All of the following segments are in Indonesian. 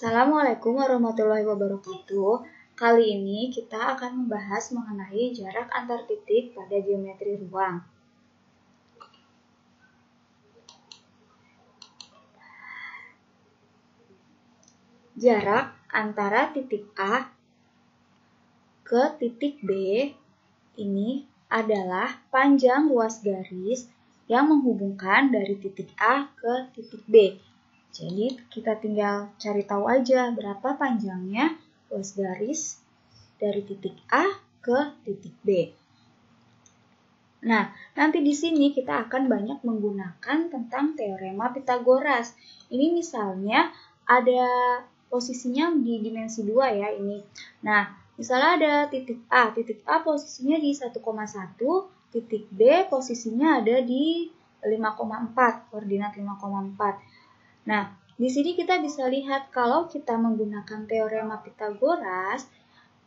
Assalamualaikum warahmatullahi wabarakatuh. Kali ini kita akan membahas mengenai jarak antar titik pada geometri ruang. Jarak antara titik A ke titik B ini adalah panjang ruas garis yang menghubungkan dari titik A ke titik B. Jadi kita tinggal cari tahu aja berapa panjangnya ruas garis dari titik A ke titik B. Nah, nanti di sini kita akan banyak menggunakan tentang teorema Pitagoras. Ini misalnya ada posisinya di dimensi 2 ya ini. Nah, misalnya ada titik A posisinya di 1,1, titik B posisinya ada di 5,4, koordinat 5,4. Nah, di sini kita bisa lihat kalau kita menggunakan teorema Pitagoras,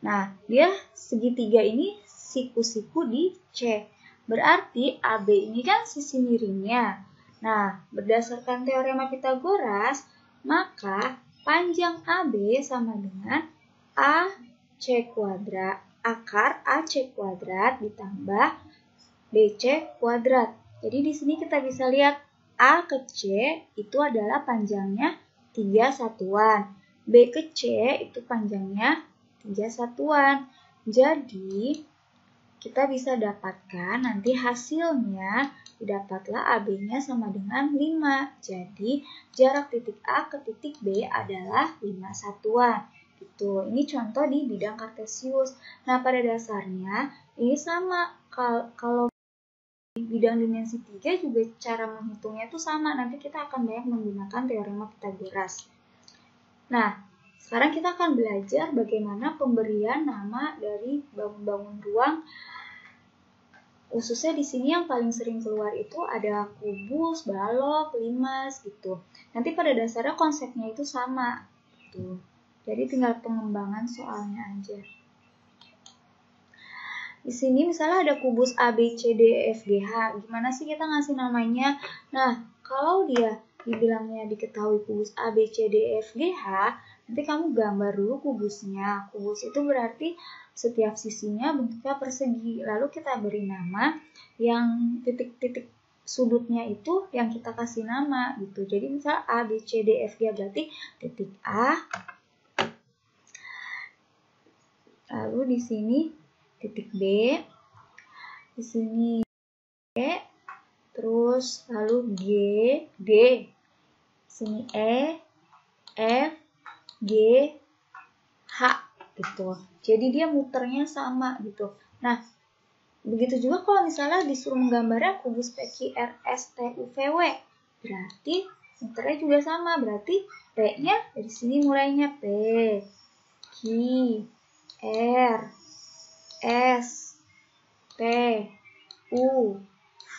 nah dia segitiga ini siku-siku di C. Berarti AB ini kan sisi miringnya. Nah, berdasarkan teorema Pitagoras, maka panjang AB sama dengan AC kuadrat, akar AC kuadrat ditambah BC kuadrat. Jadi di sini kita bisa lihat A ke C itu adalah panjangnya 3 satuan. B ke C itu panjangnya 3 satuan. Jadi kita bisa dapatkan nanti hasilnya didapatlah AB-nya sama dengan 5. Jadi jarak titik A ke titik B adalah 5 satuan. Gitu. Ini contoh di bidang kartesius. Nah, pada dasarnya ini sama kalau bidang dimensi 3 juga cara menghitungnya itu sama. Nanti kita akan banyak menggunakan teorema Pitagoras. Nah, sekarang kita akan belajar bagaimana pemberian nama dari bangun-bangun ruang. Khususnya di sini yang paling sering keluar itu ada kubus, balok, limas gitu. Nanti pada dasarnya konsepnya itu sama gitu. Jadi tinggal pengembangan soalnya aja. Di sini misalnya ada kubus A, B, C, D, E, F, G, H. Gimana sih kita ngasih namanya? Nah, kalau dia dibilangnya diketahui kubus A, B, C, D, E, F, G, H, nanti kamu gambar dulu kubusnya. Kubus itu berarti setiap sisinya bentuknya persegi. Lalu kita beri nama yang titik-titik sudutnya itu yang kita kasih nama gitu. Jadi misalnya A, B, C, D, F, G berarti titik A. Lalu di sini titik B, di sini B, terus lalu G, D, sini E, F, G, H gitu. Jadi dia muternya sama gitu. Nah, begitu juga kalau misalnya disuruh menggambarnya kubus PQRSTUVW, berarti muternya juga sama. Berarti P-nya dari sini mulainya P, Q, R, S, T, U, V,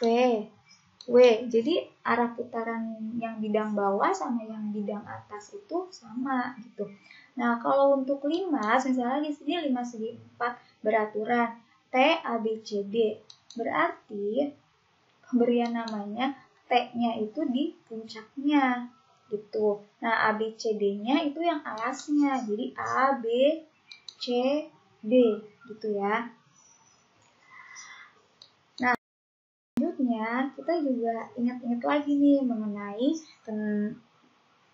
W. Jadi arah putaran yang bidang bawah sama yang bidang atas itu sama gitu. Nah, kalau untuk limas, misalnya di sini limas segi 4 beraturan T, A, B, C, D. Berarti pemberian namanya T-nya itu di puncaknya gitu. Nah, A, B, C, D-nya itu yang alasnya. Jadi A, B, C, D gitu ya. Nah, selanjutnya kita juga ingat-ingat lagi nih mengenai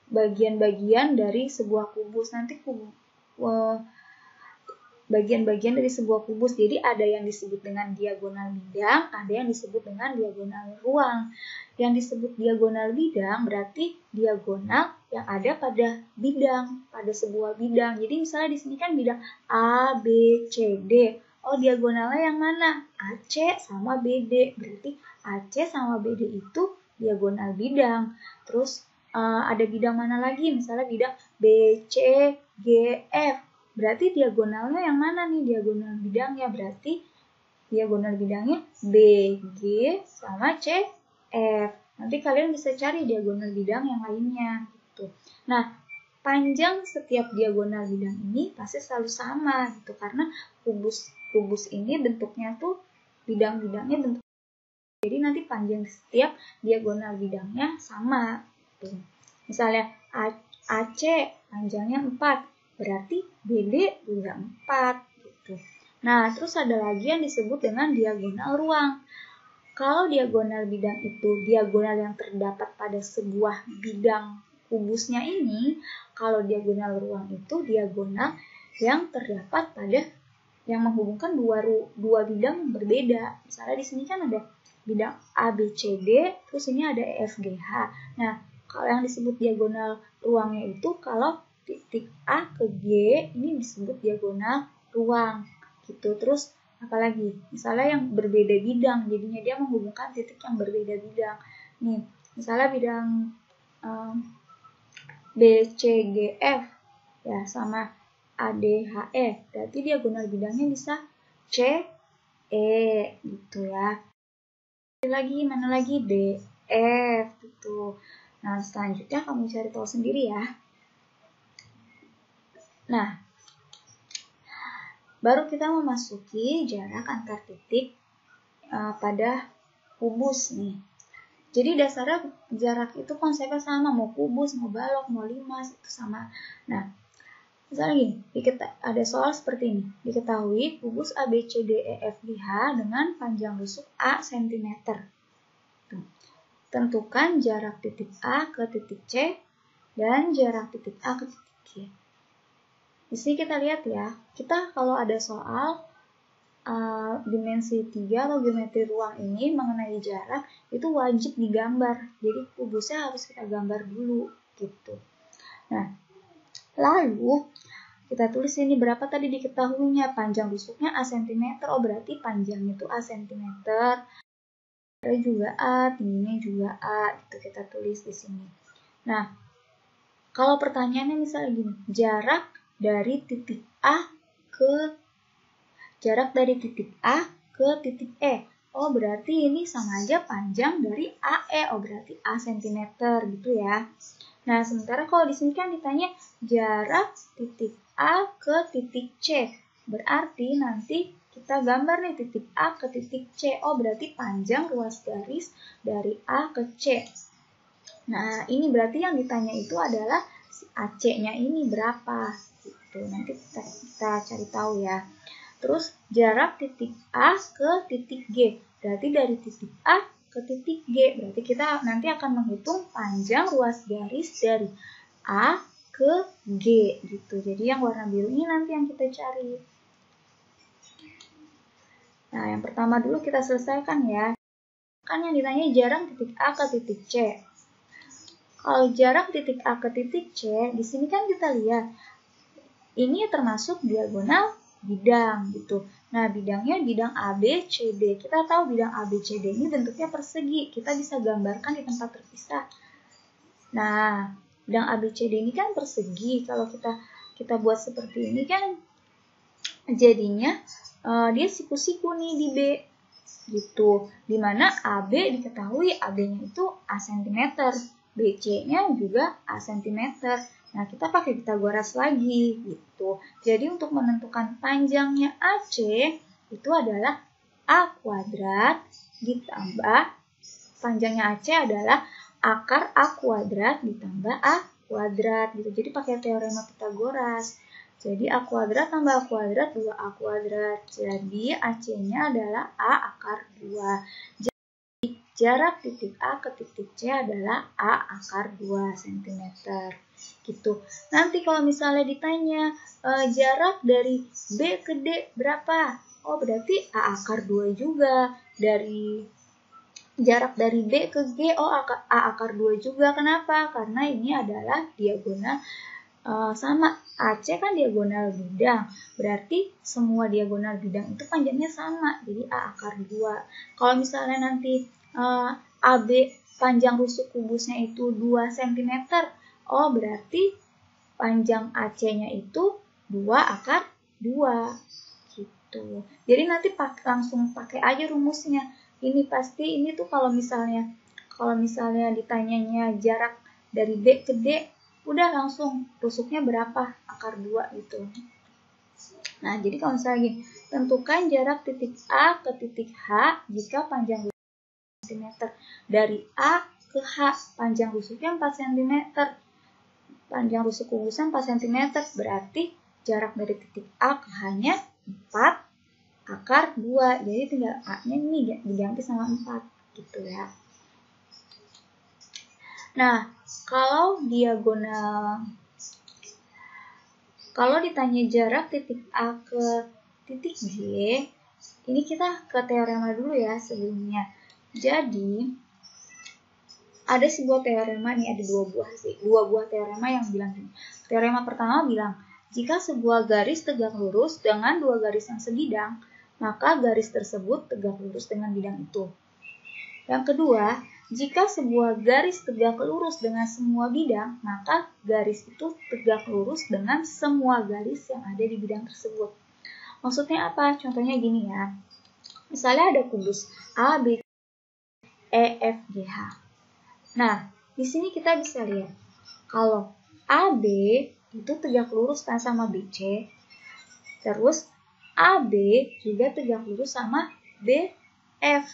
bagian-bagian dari sebuah kubus. Nanti bagian-bagian dari sebuah kubus. Jadi ada yang disebut dengan diagonal bidang, ada yang disebut dengan diagonal ruang. Yang disebut diagonal bidang berarti diagonal yang ada pada bidang, pada sebuah bidang. Jadi misalnya di sini kan bidang A, B, C, D. Oh, diagonalnya yang mana? AC sama BD. Berarti AC sama BD itu diagonal bidang. Terus ada bidang mana lagi? Misalnya bidang B, C, G, F. Berarti diagonalnya yang mana nih? Diagonal bidangnya berarti diagonal bidangnya B, G, sama C, F. Nanti kalian bisa cari diagonal bidang yang lainnya. Gitu. Nah, panjang setiap diagonal bidang ini pasti selalu sama gitu karena kubus ini bentuknya tuh bidang-bidangnya bentuk. Jadi nanti panjang setiap diagonal bidangnya sama. Gitu. Misalnya AC panjangnya 4, berarti BD juga 4 gitu. Nah, terus ada lagi yang disebut dengan diagonal ruang. Kalau diagonal bidang itu diagonal yang terdapat pada sebuah bidang kubusnya ini, kalau diagonal ruang itu diagonal yang terdapat pada yang menghubungkan dua bidang yang berbeda. Misalnya di sini kan ada bidang ABCD, terus ini ada EFGH. Nah, kalau yang disebut diagonal ruangnya itu kalau titik A ke G ini disebut diagonal ruang gitu. Terus apalagi misalnya yang berbeda bidang, jadinya dia menghubungkan titik yang berbeda bidang. Nih, misalnya bidang BCGF ya sama ADHF, berarti diagonal bidangnya bisa CE gitu ya. Lagi mana lagi DF gitu. Nah, selanjutnya kamu cari tahu sendiri ya. Nah, baru kita memasuki jarak antar titik pada kubus nih. Jadi dasarnya jarak itu konsepnya sama, mau kubus, mau balok, mau limas, itu sama. Nah, misalnya gini, ada soal seperti ini. Diketahui kubus ABCDEFGH dengan panjang rusuk A cm. Tentukan jarak titik A ke titik C dan jarak titik A ke titik G. Di sini kita lihat ya, kita kalau ada soal dimensi 3 atau geometri ruang ini mengenai jarak, itu wajib digambar. Jadi kubusnya harus kita gambar dulu gitu. Nah, lalu kita tulis ini berapa tadi diketahuinya, panjang rusuknya A cm, oh berarti panjangnya itu A cm. Juga A, tingginya juga A, itu kita tulis di sini. Nah, kalau pertanyaannya misalnya gini, jarak dari titik A ke titik E. Oh, berarti ini sama aja panjang dari AE. Oh, berarti A cm gitu ya. Nah, sementara kalau di sini kan ditanya jarak titik A ke titik C. Berarti nanti kita gambar nih titik A ke titik C. Oh, berarti panjang ruas garis dari A ke C. Nah, ini berarti yang ditanya itu adalah AC-nya ini berapa gitu. Nanti kita cari tahu ya. Terus jarak titik A ke titik G. Berarti dari titik A ke titik G. Berarti kita nanti akan menghitung panjang ruas garis dari A ke G gitu. Jadi yang warna biru ini nanti yang kita cari. Nah, yang pertama dulu kita selesaikan ya. Kan yang ditanya jarak titik A ke titik C. Kalau jarak titik A ke titik C, di sini kan kita lihat ini termasuk diagonal bidang gitu. Nah, bidangnya bidang ABCD. Kita tahu bidang ABCD ini bentuknya persegi. Kita bisa gambarkan di tempat terpisah. Nah, bidang ABCD ini kan persegi. Kalau kita buat seperti ini kan jadinya dia siku-siku nih di B gitu. Dimana AB diketahui AB-nya itu A cm. BC-nya juga A cm. Nah, kita pakai Pitagoras lagi gitu. Jadi untuk menentukan panjangnya AC itu adalah A kuadrat ditambah panjangnya AC adalah akar A kuadrat ditambah A kuadrat gitu. Jadi pakai teorema Pitagoras. Jadi A kuadrat tambah A kuadrat 2A kuadrat. Jadi AC-nya adalah A akar 2. Jarak titik A ke titik C adalah A akar 2 cm. Gitu. Nanti kalau misalnya ditanya jarak dari B ke D berapa? Oh, berarti A akar 2 juga. Jarak dari B ke G, oh A akar 2 juga. Kenapa? Karena ini adalah diagonal sama. AC kan diagonal bidang, berarti semua diagonal bidang itu panjangnya sama, jadi A akar 2. Kalau misalnya nanti AB panjang rusuk kubusnya itu 2 cm, oh berarti panjang AC-nya itu 2 akar 2 gitu. Jadi nanti langsung pakai aja rumusnya. Ini pasti ini tuh kalau misalnya ditanyanya jarak dari B ke D, udah langsung rusuknya berapa akar 2 gitu. Nah, jadi kalau misalnya gini, tentukan jarak titik A ke titik H jika panjang cm. Dari A ke H panjang rusuknya 4 cm. panjang rusuk kugusan 4 cm, berarti jarak dari titik A ke H-nya 4 akar 2. Jadi tinggal A-nya ini diganti sama 4 gitu ya. Nah, kalau ditanya jarak titik A ke titik G, ini kita ke teorema dulu ya sebelumnya. Jadi, ada sebuah teorema nih, ada dua buah teorema yang bilang gini. Teorema pertama bilang, jika sebuah garis tegak lurus dengan dua garis yang sebidang, maka garis tersebut tegak lurus dengan bidang itu. Yang kedua, jika sebuah garis tegak lurus dengan semua bidang, maka garis itu tegak lurus dengan semua garis yang ada di bidang tersebut. Maksudnya apa? Contohnya gini ya. Misalnya ada kubus A, B, E, F, G, H. Nah, di sini kita bisa lihat kalau AB itu tegak lurus kan sama BC, terus AB juga tegak lurus sama BF,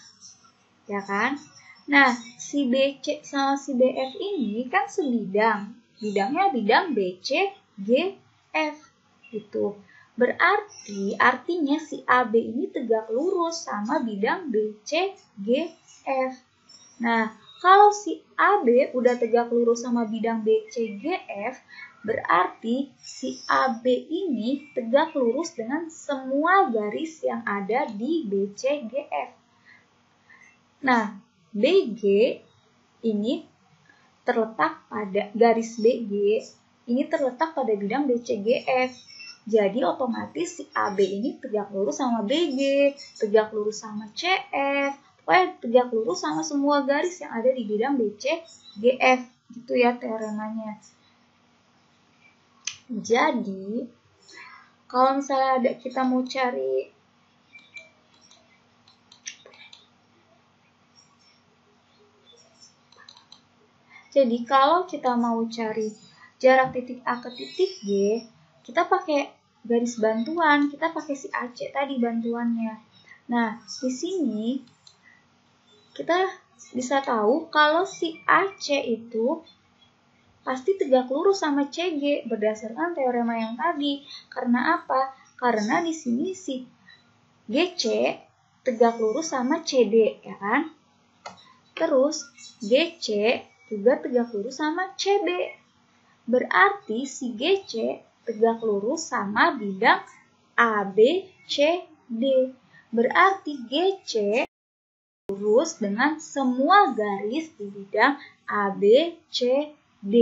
ya kan? Nah, si BC sama si BF ini kan sebidang, bidangnya bidang BC, GF gitu. Berarti artinya si AB ini tegak lurus sama bidang BC, GF. Nah, kalau si AB udah tegak lurus sama bidang BCGF, berarti si AB ini tegak lurus dengan semua garis yang ada di BCGF. Nah, BG ini terletak pada garis BG ini terletak pada bidang BCGF. Jadi otomatis si AB ini tegak lurus sama BG, tegak lurus sama CF, pokoknya tegak lurus sama semua garis yang ada di bidang BCGF, gitu ya teoremanya. Jadi, kalau misalnya kita mau cari jarak titik A ke titik G, kita pakai garis bantuan, kita pakai si AC tadi bantuannya. Nah, di sini kita bisa tahu kalau si AC itu pasti tegak lurus sama CG berdasarkan teorema yang tadi. Karena apa? Karena di sini si GC tegak lurus sama CD, ya kan? Terus GC juga tegak lurus sama CB. Berarti si GC tegak lurus sama bidang ABCD. Berarti GC lurus dengan semua garis di bidang ABCD.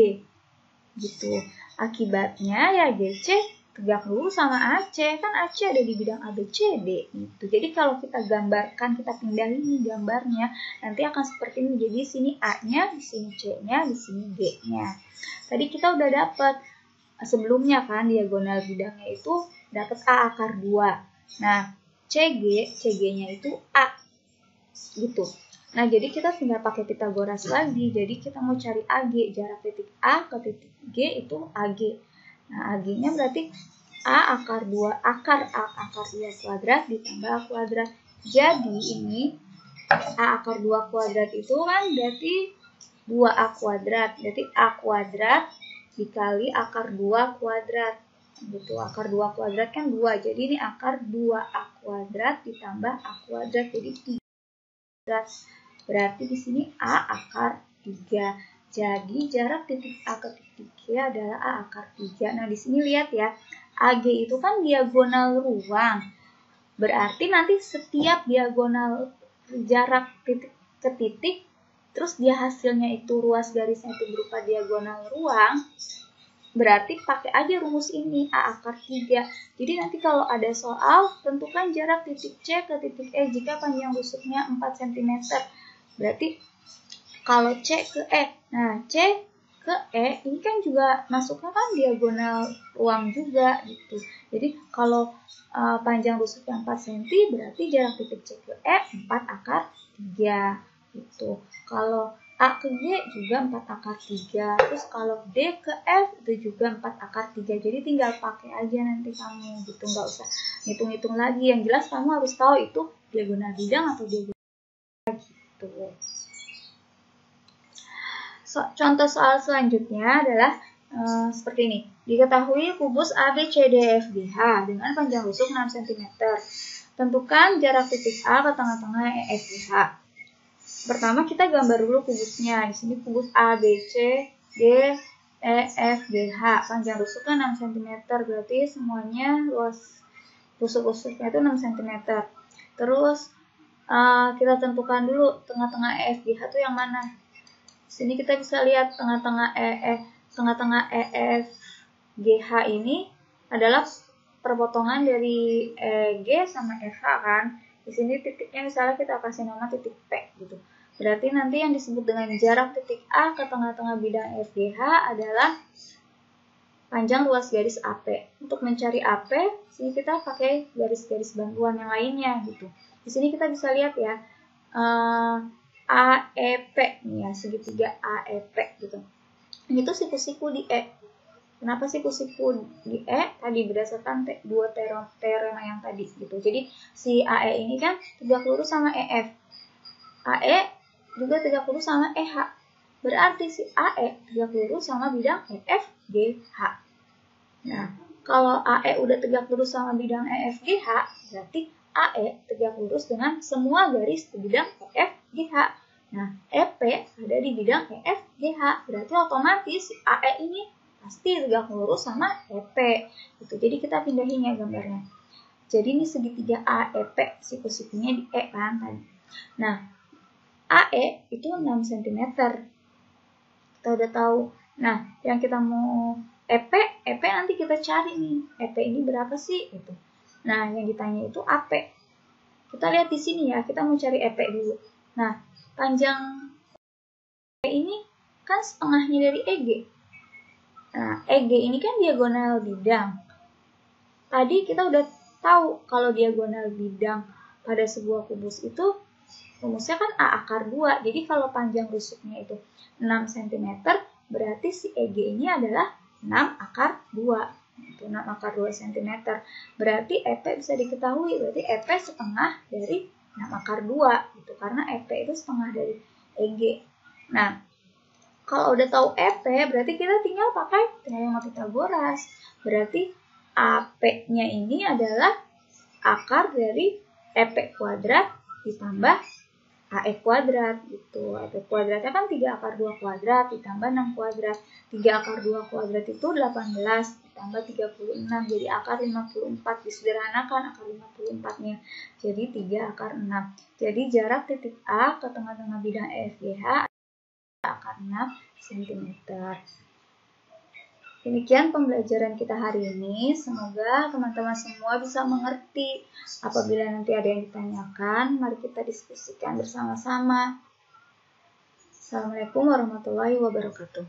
Gitu. Akibatnya ya GC tegak lurus sama AC, kan AC ada di bidang ABCD gitu. Jadi kalau kita gambarkan, kita pindahin nih gambarnya, nanti akan seperti ini. Jadi sini A-nya, di sini C-nya, di sini G-nya. Tadi kita udah dapat sebelumnya kan diagonal bidangnya itu dapat A akar 2. Nah, CG-nya itu A gitu. Nah, jadi kita tinggal pakai Pitagoras lagi. Jadi kita mau cari AG, jarak titik A ke titik G itu AG. Nah, AG-nya berarti A akar 2 akar A akar 2 kuadrat ditambah A kuadrat. Jadi ini A akar 2 kuadrat itu kan berarti 2A kuadrat. Berarti A kuadrat dikali akar 2 kuadrat. Gitu, akar 2 kuadrat kan 2. Jadi ini akar 2A kuadrat ditambah A kuadrat. Jadi 3. Berarti di sini A akar 3. Jadi jarak titik A ke titik G adalah A akar 3. Nah, di sini lihat ya. AG itu kan diagonal ruang. Berarti nanti setiap diagonal jarak titik ke titik, terus dia hasilnya itu ruas garisnya itu berupa diagonal ruang, berarti pakai aja rumus ini, A akar 3. Jadi nanti kalau ada soal, tentukan jarak titik C ke titik E jika panjang rusuknya 4 cm. Berarti kalau C ke E, nah C ke E ini kan juga masuknya kan diagonal ruang juga gitu. Jadi kalau panjang rusuknya 4 cm berarti jarak titik C ke E 4 akar 3 gitu. Kalau A ke G juga 4 akar 3. Terus kalau D ke F itu juga 4 akar 3. Jadi tinggal pakai aja nanti kamu gitu, nggak usah hitung-hitung lagi. Yang jelas kamu harus tahu itu diagonal bidang atau diagonal gitu. Contoh soal selanjutnya adalah seperti ini. Diketahui kubus ABCDEFGH dengan panjang rusuk 6 cm. Tentukan jarak titik A ke tengah-tengah EFGH. Pertama kita gambar dulu kubusnya. Di sini kubus ABCDEFGH. Panjang rusuknya 6 cm. Berarti semuanya luas rusuk-rusuknya itu 6 cm. Terus kita tentukan dulu tengah-tengah EFGH itu yang mana. Di sini kita bisa lihat tengah-tengah EFGH ini adalah perpotongan dari EG sama FH kan. Di sini titiknya misalnya kita kasih nama titik P gitu. Berarti nanti yang disebut dengan jarak titik A ke tengah-tengah bidang EFGH adalah panjang ruas garis AP. Untuk mencari AP, sini kita pakai garis-garis bantuan yang lainnya gitu. Di sini kita bisa lihat ya AEP nih ya, segitiga AEP gitu. Ini tuh siku-siku di E. Kenapa siku-siku di E? Tadi berdasarkan dua teorema yang tadi gitu. Jadi si AE ini kan tegak lurus sama EF. AE juga tegak lurus sama EH. Berarti si AE tegak lurus sama bidang EFGH. Nah, kalau AE udah tegak lurus sama bidang EFGH, berarti AE tegak lurus dengan semua garis di bidang EFGH. Nah, EP ada di bidang EFGH. Berarti otomatis AE ini pasti tegak lurus sama EP. Gitu. Jadi kita pindahin ya gambarnya. Jadi ini segitiga AEP, siku-sikunya di E kan tadi. Nah, AE itu 6 cm. Kita udah tahu. Nah, yang kita mau EP nanti kita cari nih. EP ini berapa sih? Gitu. Nah, yang ditanya itu AP. Kita lihat di sini ya, kita mau cari EP dulu. Nah, panjang EP ini kan setengahnya dari EG. Nah, EG ini kan diagonal bidang. Tadi kita udah tahu kalau diagonal bidang pada sebuah kubus itu rumusnya kan A akar 2. Jadi kalau panjang rusuknya itu 6 cm, berarti si EG ini adalah 6 akar 2. Itu 6 akar 2 cm. Berarti EP bisa diketahui, berarti EP setengah dari 6 akar 2 gitu, karena EP itu setengah dari EG. Nah, kalau udah tahu EP, berarti kita tinggal pakai teorema Pythagoras. Berarti AP-nya ini adalah akar dari EP kuadrat ditambah AE kuadrat gitu. AP kuadratnya kan 3 akar 2 kuadrat ditambah 6 kuadrat. 3 akar 2 kuadrat itu 18 ditambah 36 jadi akar 54. Disederhanakan akar 54-nya. Jadi 3 akar 6. Jadi jarak titik A ke tengah-tengah bidang EFGH akar 6 cm. Demikian pembelajaran kita hari ini. Semoga teman-teman semua bisa mengerti. Apabila nanti ada yang ditanyakan, mari kita diskusikan bersama-sama. Assalamualaikum warahmatullahi wabarakatuh.